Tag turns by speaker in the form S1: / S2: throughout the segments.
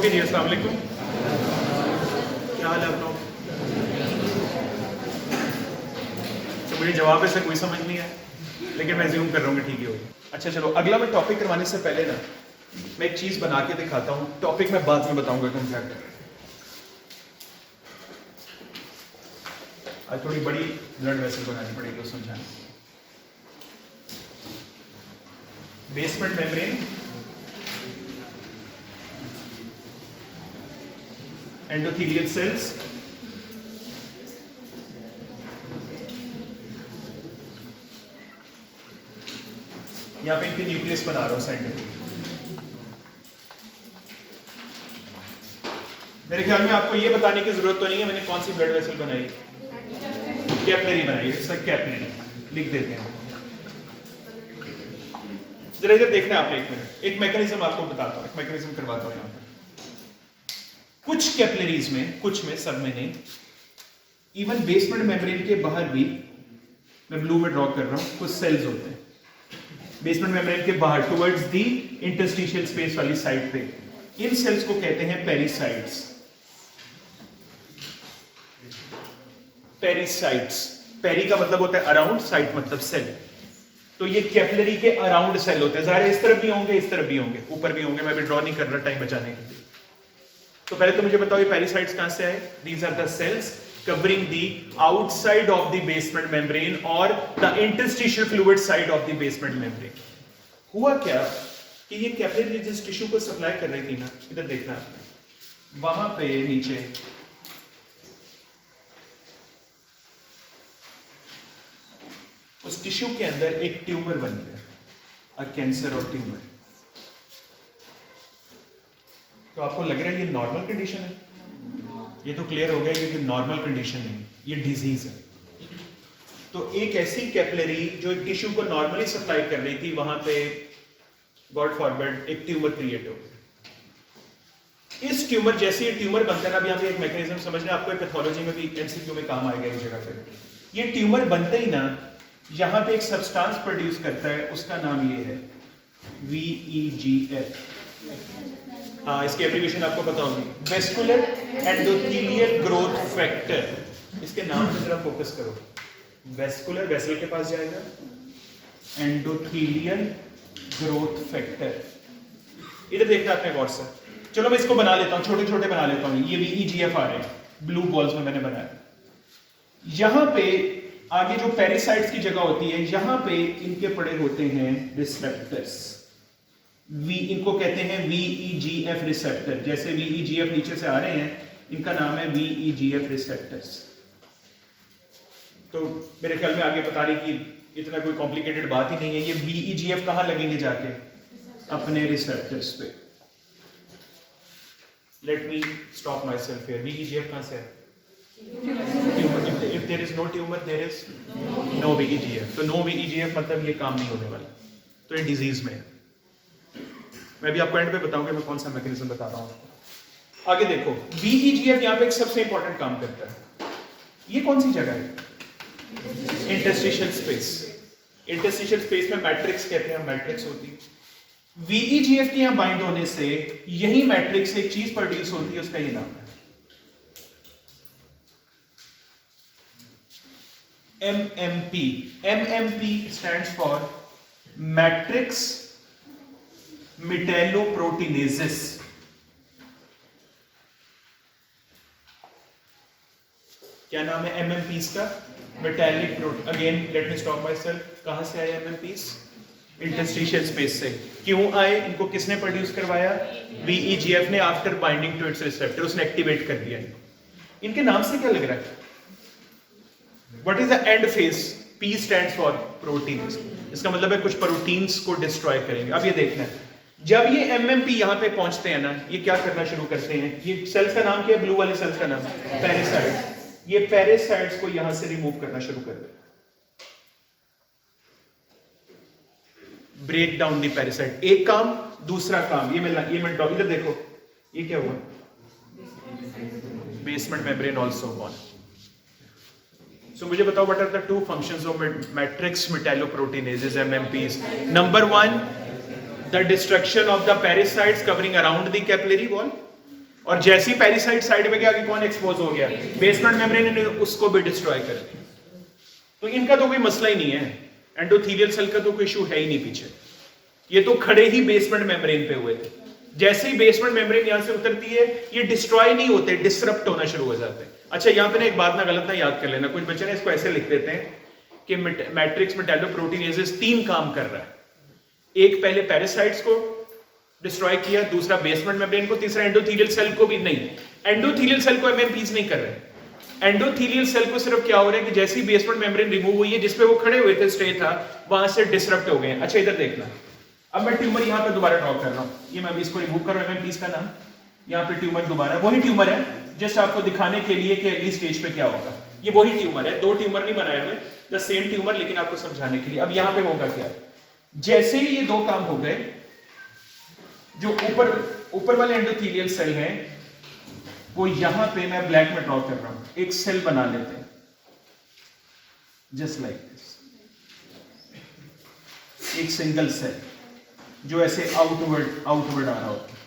S1: Okay जी, अस्सलाम वालेकुम। क्या हाल है आप लोग? तो मुझे जवाब में से कोई समझ नहीं है, लेकिन मैं ज्यूम कर रहा हूँ कि ठीक ही होगी। अच्छा चलो, अगला मैं टॉपिक करवाने से पहले ना मैं एक चीज बना के दिखाता हूँ। टॉपिक मैं बाद में बताऊंगा कि हम क्या कर रहे हैं। आज थोड़ी बड़ी ब्लड वेसल बनानी पड़ेगी तो समझाने। बेसमेंट मेम्ब्रेन, एंडोथेलियल सेल्स, यहाँ पे इनकी न्यूक्लियस बना रहा हूं सेंटर। मेरे ख्याल में आपको ये बताने की जरूरत तो नहीं है मैंने कौन सी ब्लड वेसल बनाई, कैपिलरी बनाई। कैपिलरी लिख देते हैं। जरा इधर देखना है आपने, एक मिनट, एक मैकेनिज्म आपको बताता हूं, एक मैकेनिज्म करवाता हूं। यहाँ पर कुछ कैपिलरीज में, कुछ में, सब में नहीं, इवन बेसमेंट मेम्ब्रेन के बाहर भी, मैं ब्लू में ड्रॉ कर रहा हूं, कुछ सेल्स होते हैं बेसमेंट मेम्ब्रेन के बाहर टुवर्ड्स दी इंटरस्टिशियल स्पेस वाली साइड पे। इन सेल्स को कहते हैं पेरिसाइट्स। पेरिसाइट्स, पेरी का मतलब होता है अराउंड, साइट मतलब सेल। तो ये कैपिलरी के अराउंड सेल होते हैं। ज़ाहिर इस तरफ भी होंगे, इस तरफ भी होंगे, ऊपर भी होंगे। मैं भी ड्रॉ नहीं कर रहा टाइम बचाने के लिए। तो पहले तो मुझे बताओ ये पेरिसाइट्स कहां से आए? These are the cells covering the outside of the basement membrane or the interstitial fluid side of the basement membrane। हुआ क्या कि ये कैपिलरी जिस टिश्यू को सप्लाई कर रही थी ना, इधर देखना, वहां पे नीचे उस टिश्यू के अंदर एक ट्यूमर बन गया, अ कैंसर और ट्यूमर। तो आपको लग रहा है ये नॉर्मल कंडीशन है? ये तो क्लियर हो गया कि नॉर्मल कंडीशन नहीं, ये डिजीज है। तो एक ऐसी कैपिलरी जो एक टिश्यू को नॉर्मली सप्लाई कर रही थी, वहां पे गॉड फॉरबिड एक ट्यूमर क्रिएट हो गया। इस ट्यूमर, जैसे ये ट्यूमर बनता है ना, अभी यहाँ पे एक मैकेनिज्म समझना, आपको पैथोलॉजी में भी एमसीक्यू में काम आएगा इस जगह पे। ये ट्यूमर बनते ही ना यहाँ पे एक सब्सटेंस प्रोड्यूस करता है, उसका नाम ये है VEGF। हाँ, इसकी एब्रिविएशन आपको पता होगी, वेस्कुलर एंडोथेलियल ग्रोथ फैक्टर। इसके नाम पे जरा फोकस करो। वेस्कुलर, वेसल के पास जाएगा, एंडोथेलियल ग्रोथ फैक्टर। इधर देखना आपने गौर से। चलो मैं इसको बना लेता हूँ, छोटे छोटे बना लेता हूँ। ये VEGF आ रहे हैं, ब्लू बॉल्स में मैंने बनाया। यहां पे आगे जो पेरिसाइट्स की जगह होती है, यहां पे इनके पड़े होते हैं रिसेप्टर्स। इनको कहते हैं VEGF रिसेप्टर। जैसे VEGF नीचे से आ रहे हैं, इनका नाम है VEGF रिसेप्टर्स। तो मेरे ख्याल में आगे बताने की इतना कोई कॉम्प्लिकेटेड बात ही नहीं है। ये VEGF कहां लगेंगे जाके? अपने रिसेप्टर्स पे। Let me stop my self here. VEGF कहां से है? If there is no tumor, there is no VEGF। तो no VEGF मतलब ये काम नहीं होने वाला, तो ये डिजीज में है। मैं भी आपको एंड पे बताऊंगा मैं कौन सा मैकेनिज्म बता रहा हूं। आगे देखो, VEGF यहाँ पे एक सबसे इंपॉर्टेंट काम करता है। ये कौन सी जगह है? Interstitial space. इंटरस्टिशियल स्पेस में मैट्रिक्स कहते हैं, मैट्रिक्स होती है। VEGF के यहाँ बाइंड होने से यही मैट्रिक्स एक चीज प्रोड्यूस होती है, उसका ये नाम है MMP। MMP stands for matrix metalloproteinases। क्या नाम है MMPs का? Metallic protein. Again let me stop my self. कहां से आए MMPs? इंटरस्टिशियल स्पेस से। क्यों आए? इनको किसने प्रोड्यूस करवाया? VEGF ने, after binding to its receptor, उसने एक्टिवेट कर दिया इनको। इनके नाम से क्या लग रहा है? What is the end phase? P stands for proteins। इसका मतलब है कुछ प्रोटीन्स को डिस्ट्रॉय करेंगे। अब ये देखना है, जब ये MMP यहाँ पे पहुंचते हैं ना, ये क्या करना शुरू करते हैं? ये सेल्स का नाम क्या है? ब्लू वाले सेल्स का नाम पेरिसाइट। ये पेरिसाइट्स को यहां से रिमूव करना शुरू कर देते, ब्रेक डाउन दी पेरिसाइट। एक काम, दूसरा काम। ये मैं इधर देखो, ये क्या हुआ? Basement membrane also gone. So मुझे बताओ what are the two functions of matrix metalloproteinases MMPs? Number one, the destruction of the parasites covering around the capillary wall, और जैसे ही पैरासाइट साइड में गया कि कौन एक्सपोज हो गया, बेसमेंट मेम्ब्रेन ने उसको भी डिस्ट्रॉय कर दिया। तो इनका तो कोई मसला ही नहीं है, एंडोथेलियल सेल का तो कोई इशू है ही नहीं पीछे, ये तो खड़े ही बेसमेंट मेम्ब्रेन पे हुए थे। जैसे ही बेसमेंट मेम्ब्रेन यहां से उतरती है, ये डिस्ट्रॉय नहीं होते, डिसरप्ट होना शुरू हो जाते हैं। अच्छा यहां पे ना एक बात ना गलत ना याद कर लेना, कुछ बच्चे ने इसको ऐसे लिख देते हैं कि मैट्रिक्स मेटालोप्रोटीनेजेस 3 काम कर रहा है। एक पहले पैरासाइट्स को डिस्ट्रॉय किया, दूसरा बेसमेंट मेम्ब्रेन को, तीसरा एंडोथेलियल सेल को भी नहीं। एंडोथेलियल सेल को एमएमपीज नहीं कर रहे। एंडोथेलियल सेल को सिर्फ क्या हो रहा है कि जैसे ही बेसमेंट मेम्ब्रेन रिमूव हुई है, जिसपे वो खड़े हुए थे, स्टे था, वहां से डिसरप्ट हो गए। अच्छा इधर देखना, अब मैं ट्यूमर यहां पे दोबारा ड्रॉ कर रहा हूं, ये मैं अभी इसको रिमूव कर रहा हूं, एमएमपीज का नाम, यहाँ पे ट्यूमर दोबारा वही ट्यूमर है, जस्ट आपको दिखाने के लिए कि अगली स्टेज पे क्या होगा। ये वही ट्यूमर है, 2 ट्यूमर नहीं बनाए हुए, द सेम ट्यूमर, लेकिन आपको समझाने के लिए। अब यहाँ पे होगा क्या, जैसे ही ये 2 काम हो गए, जो ऊपर वाले एंडोथेलियल सेल हैं वो यहां पे मैं ब्लैक में ड्रॉ कर रहा हूं, एक सेल बना लेते हैं जस्ट लाइक दिस, एक सिंगल सेल जो ऐसे आउटवर्ड आ रहा होता है।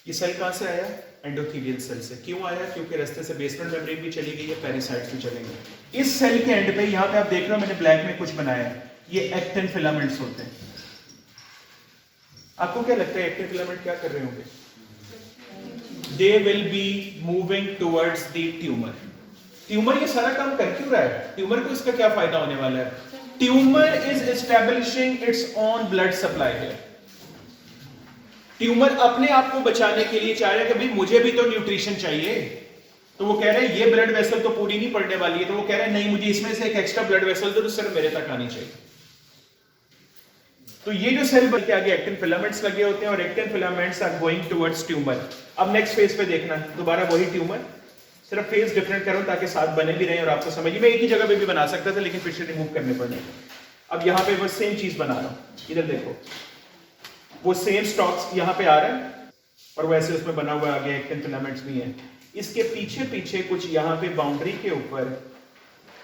S1: ये सेल कहां से आया, एंडोथेलियल सेल से। क्यों आया, क्योंकि रास्ते से बेसमेंट मेम्ब्रेन भी चली गई है, पैरासाइट्स भी चलेंगे। इस सेल के एंड पे यहां पे आप देख रहे हो मैंने ब्लैक में कुछ बनाया है, ये एक्टिन फिलामेंट्स होते हैं। आपको क्या लगता है एक्टिन फिलामेंट क्या कर रहे होंगे, they will be moving towards the tumour. Tumour ये सारा काम कर क्यों रहा है, ट्यूमर को इसका क्या फायदा होने वाला है, tumour is establishing its own blood supply है। ट्यूमर अपने आप को बचाने के लिए चाह रहा है कि भाई मुझे भी तो न्यूट्रिशन चाहिए, तो वो कह रहे हैं ये ब्लड वेसल तो पूरी नहीं पड़ने वाली है, तो वो कह रहे हैं नहीं मुझे इसमें से एक एक्स्ट्रा ब्लड वेसल तो सिर्फ मेरे तक आनी चाहिए। तो ये जो सेल बन के आगे एक्टिन फिलामेंट्स लगे होते हैं और actin filaments are going towards tumour. अब नेक्स्ट फेज पे देखना, दोबारा वही ट्यूमर, सिर्फ फेज डिफरेंट करो ताकि साथ बने भी रहे और आपको समझिए। मैं एक ही जगह पे भी बना सकता था लेकिन फिर से रिमूव करने पड़े। अब यहाँ पे बस सेम चीज बना रहा हूँ, इधर देखो वो सेम स्टॉक्स यहाँ पे आ रहा है और वैसे उसमें बना हुआ आगे एक्टिन फिलामेंट्स भी हैं। इसके पीछे पीछे कुछ यहाँ पे बाउंड्री के ऊपर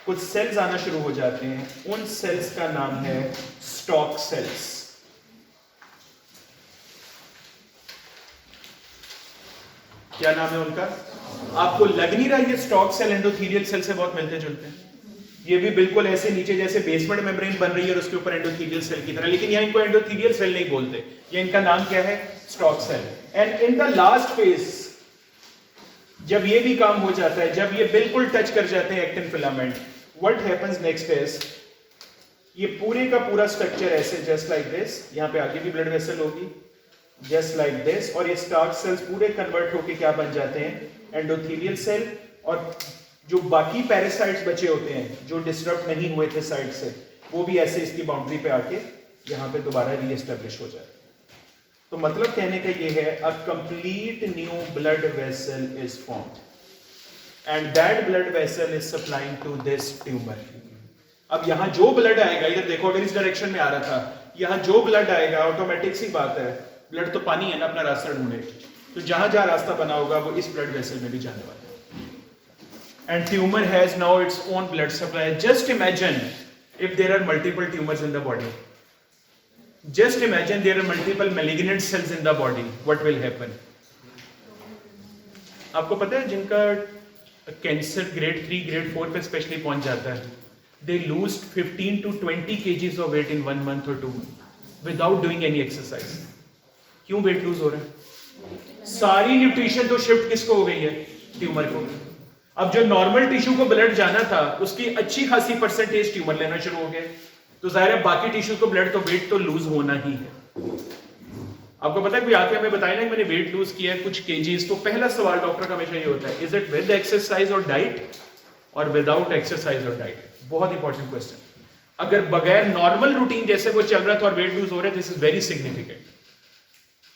S1: कुछ सेल्स आना शुरू हो जाते हैं, उन सेल्स का नाम है स्टॉक सेल्स। क्या नाम है उनका, आपको लग नहीं रहा ये स्टॉक सेल एंडोथेलियल सेल से बहुत मिलते जुलते हैं। ये भी बिल्कुल ऐसे नीचे जैसे बेसमेंट मेम्ब्रेन बन रही है और उसके ऊपर एंडोथेलियल सेल की तरह, लेकिन यहाँ इनको एंडोथेलियल सेल नहीं बोलते, ये इनका नाम क्या है, stalk cell. And in the last phase जब ये भी काम हो जाता है, जब ये बिल्कुल टच कर जाते हैं actin filament, what happens next is ये पूरे का पूरा स्ट्रक्चर ऐसे जस्ट लाइक दिस, यहाँ पे आगे भी ब्लड वेसल होगी जस्ट लाइक दिस, और ये स्टॉक सेल्स पूरे कन्वर्ट होके क्या बन जाते हैं, एंडोथेलियल सेल। और जो बाकी पैरासाइट्स बचे होते हैं जो डिस्टर्ब नहीं हुए थे साइड से, वो भी ऐसे इसकी बाउंड्री पे आके यहाँ पे दोबारा रीएस्टैब्लिश हो जाए। तो मतलब कहने का ये है, a complete new blood vessel is formed and that blood vessel is supplying to this tumour. अब यहाँ जो ब्लड आएगा, इधर देखो अगर इस डायरेक्शन में आ रहा था, यहाँ जो ब्लड आएगा ऑटोमेटिक सी बात है, ब्लड तो पानी है ना, अपना रास्ता ढूंढे, तो जहां जहां रास्ता बना होगा वो इस ब्लड वेसल में भी जाने वाला है। And tumor has now its own blood supply. Just imagine if there are multiple tumors in the body. Just imagine there are multiple malignant cells in the body. What will happen? आपको पता है जिनका cancer grade 3, grade 4 पे specially पहुंच जाता है, they lose 15 to 20 kgs of weight in 1 month or 2 months without doing any exercise. क्यों weight lose हो रहा है? सारी न्यूट्रिशन तो शिफ्ट किसको हो गई है, ट्यूमर को। अब जो नॉर्मल टिश्यू को ब्लड जाना था उसकी अच्छी खासी परसेंटेज ट्यूमर लेना शुरू हो गए, तो जाहिर है बाकी टिश्यू को ब्लड तो वेट तो लूज होना ही है। आपको पता है कोई आके हमें बताया ना मैंने वेट लूज किया है कुछ केजीज, तो पहला सवाल डॉक्टर का हमेशा ये होता है, इज इट विद एक्सरसाइज और डाइट और विदाउट एक्सरसाइज और डाइट। बहुत इंपॉर्टेंट क्वेश्चन। अगर बगैर नॉर्मल रूटीन जैसे वो चल रहा था और वेट लूज हो रहा है, दिस इज वेरी सिग्निफिकेंट,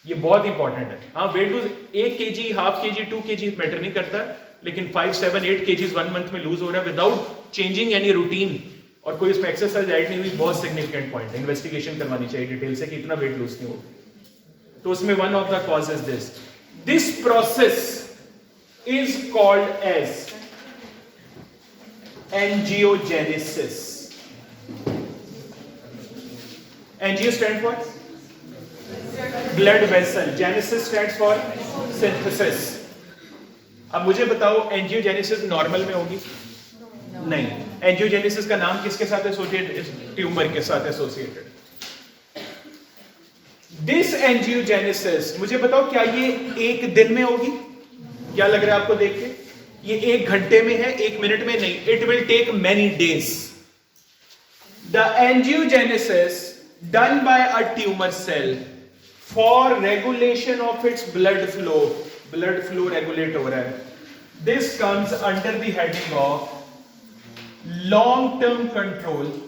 S1: ये बहुत इंपॉर्टेंट है। हाँ weight lose 1 kg, half kg, 2 kg matter नहीं करता, लेकिन 5, 7, 8 kgs 1 मंथ में लूज हो रहा है विदाउट चेंजिंग एनी रूटीन और कोई उसमें एक्सरसाइज ऐड नहीं हुई, बहुत सिग्निफिकेंट पॉइंट है। इन्वेस्टिगेशन करवानी चाहिए डिटेल से कि इतना वेट लूज क्यों हो। तो उसमें one of the cause is this process is called as angiogenesis. Angio stand for blood vessel, genesis stands for synthesis. अब मुझे बताओ एंजियोजेनेसिस नॉर्मल में होगी? नहीं। एंजियोजेनेसिस का नाम किसके साथ एसोसिएटेड? ट्यूमर के साथ एसोसिएटेड। दिस एंजियोजेनेसिस, मुझे बताओ क्या ये एक दिन में होगी? क्या लग रहा है आपको देख के? ये 1 घंटे में है, 1 मिनट में नहीं। It will take many days. The angiogenesis done by a tumour cell for regulation of its blood flow regulate हो रहा है। This comes under the heading of long term control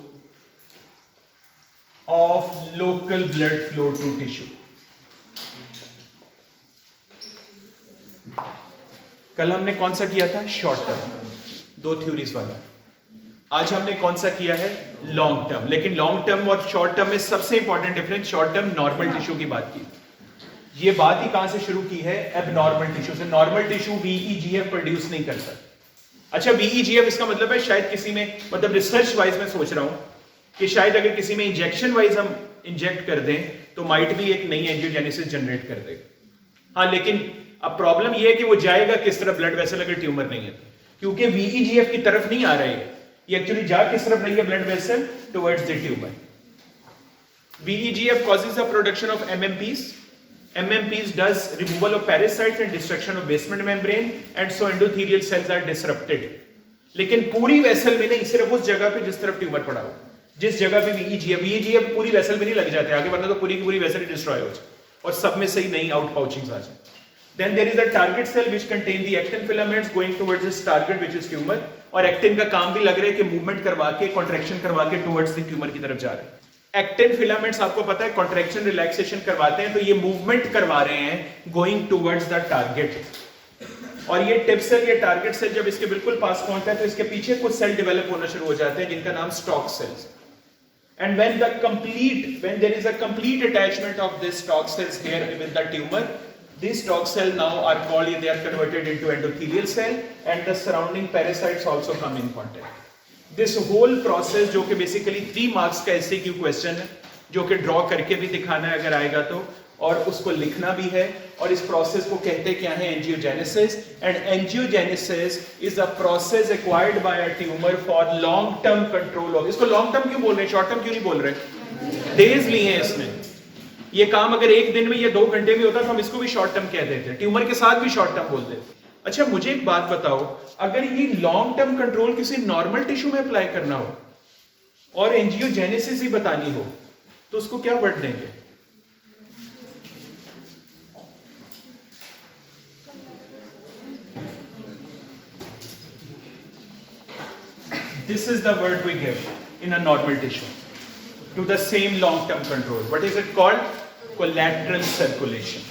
S1: of local blood flow to tissue। कल हमने कौन सा किया था? Short term, 2 theories वाला। आज हमने कौन सा किया है? Long term. लेकिन लॉन्ग टर्म और शॉर्ट टर्म में सबसे important difference, short term normal tissue की बात की। ये बात ही कहां से शुरू की है? एबनॉर्मल टिश्यू से। नॉर्मल टिश्यू VEGF प्रोड्यूस नहीं करता। अच्छा, VEGF इसका मतलब है शायद किसी में, मतलब रिसर्च वाइज मैं सोच रहा हूं कि शायद अगर किसी में इंजेक्शन वाइज हम इंजेक्ट कर दें तो माइट भी एक नई एंजियोजेनेसिस जनरेट कर देगा। हाँ, लेकिन अब प्रॉब्लम यह है कि वो जाएगा किस तरफ ब्लड वेसल अगर ट्यूमर नहीं है तो? क्योंकि VEGF की तरफ नहीं आ रही है, ये एक्चुअली जा किस तरफ रही है? Blood vessel towards the tumour. VEGF causes the production of MMPs. MMPs does removal of parasites and destruction of basement membrane, and so endothelial cells are disrupted. लेकिन पूरी वेसल में नहीं, सिर्फ उस जगह पे जिस तरफ ट्यूमर पड़ा हो, जिस जगह पे VEGF पूरी वेसल में नहीं लग जाते आगे, वरना तो पूरी की पूरी वेसल ही डिस्ट्रॉय हो जाए और सब में सही नहीं आउट पाउचिंग्स आ जाए। Then there is a target cell which contain the actin filaments going towards this target which is tumor, और एक्टिन का काम भी लग रहा है कि मूवमेंट करवा के, कॉन्ट्रैक्शन करवा के टुवर्ड्स द ट्यूमर की तरफ जा रहे हैं। एक्टिन फिलामेंट्स आपको पता है कॉन्ट्रैक्शन रिलैक्सेशन करवाते हैं, तो ये मूवमेंट करवा रहे हैं गोइंग टुवर्ड्स द टारगेट। और ये टिप सेल, ये टारगेट सेल जब इसके बिल्कुल पास पहुंचता है तो इसके पीछे कुछ सेल डेवलप होना शुरू हो जाते हैं जिनका नाम stalk cells. And when there is a complete attachment of these stalk cells here with the tumor, these stalk cells now are called, they are converted into endothelial cell, and the surrounding parasites also come in contact. This whole process, जो कि basically 3 marks का SAQ question है, जो कि draw करके भी दिखाना है अगर आएगा तो, और उसको लिखना भी है। और इस प्रोसेस को कहते क्या है? Angiogenesis. And angiogenesis is a process acquired by a tumour for long term control of. इसको लॉन्ग टर्म क्यों बोल रहे हैं, शॉर्ट टर्म क्यों नहीं बोल रहे? डेज लिए हैं इसमें। ये काम अगर 1 दिन में या 2 घंटे में होता तो हम इसको भी शॉर्ट टर्म कह देते, ट्यूमर के साथ भी शॉर्ट टर्म बोल देते। अच्छा, मुझे एक बात बताओ, अगर ये लॉन्ग टर्म कंट्रोल किसी नॉर्मल टिश्यू में अप्लाई करना हो और एंजियोजेनेसिस ही बतानी हो तो उसको क्या वर्ड देंगे? This is the word we give in a normal tissue to the same long-term control. What is it called? Collateral circulation.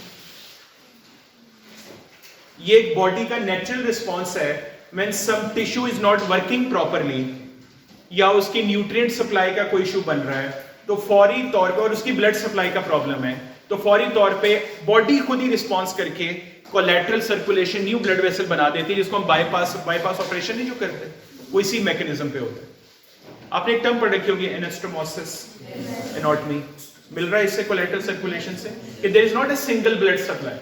S1: ये एक बॉडी का नेचुरल रिस्पॉन्स है when some tissue is not working properly या उसकी nutrient supply का कोई issue बन रहा है, तो फौरी तौर पे, और उसकी ब्लड सप्लाई का प्रॉब्लम है, तो फौरी तौर पे बॉडी खुद ही रिस्पॉन्स करके collateral circulation, new blood vessel बना देती है, जिसको हम बाईपास ऑपरेशन नहीं जो करते, वो इसी मैकेनिज्म पे होता है। आपने एक टर्म पढ़ रखी होगी, एनास्टोमोसिस, एनाटॉमी, मिल रहा है इससे कोलैटरल सर्कुलेशन से, कि there is not a single blood supply,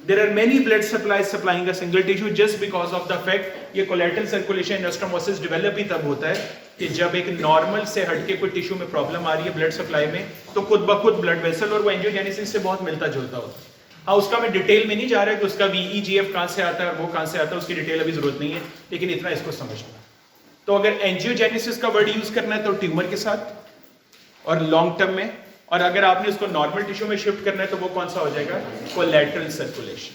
S1: there are many blood supplies supplying a single tissue just because of the fact ये कोलैटरल सर्कुलेशन एनास्टोमोसिस डेवलप ही तब होता है कि जब एक नॉर्मल से हटके कोई टिश्यू में प्रॉब्लम आ रही है ब्लड सप्लाई में, तो खुद ब खुद ब्लड वेसल, और वो एंजियोजेनेसिस से बहुत मिलता जुलता होता है। हाँ, उसका मैं डिटेल में नहीं जा रहा कि उसका VEGF कहां से आता है और वो कहां से आता है, उसकी डिटेल अभी जरूरत नहीं है, लेकिन इतना इसको समझना। तो अगर एंजियोजेनेसिस का वर्ड यूज करना है तो ट्यूमर के साथ और लॉन्ग टर्म में, और अगर आपने उसको नॉर्मल टिश्यू में शिफ्ट करना है तो वो कौन सा हो जाएगा? Collateral circulation.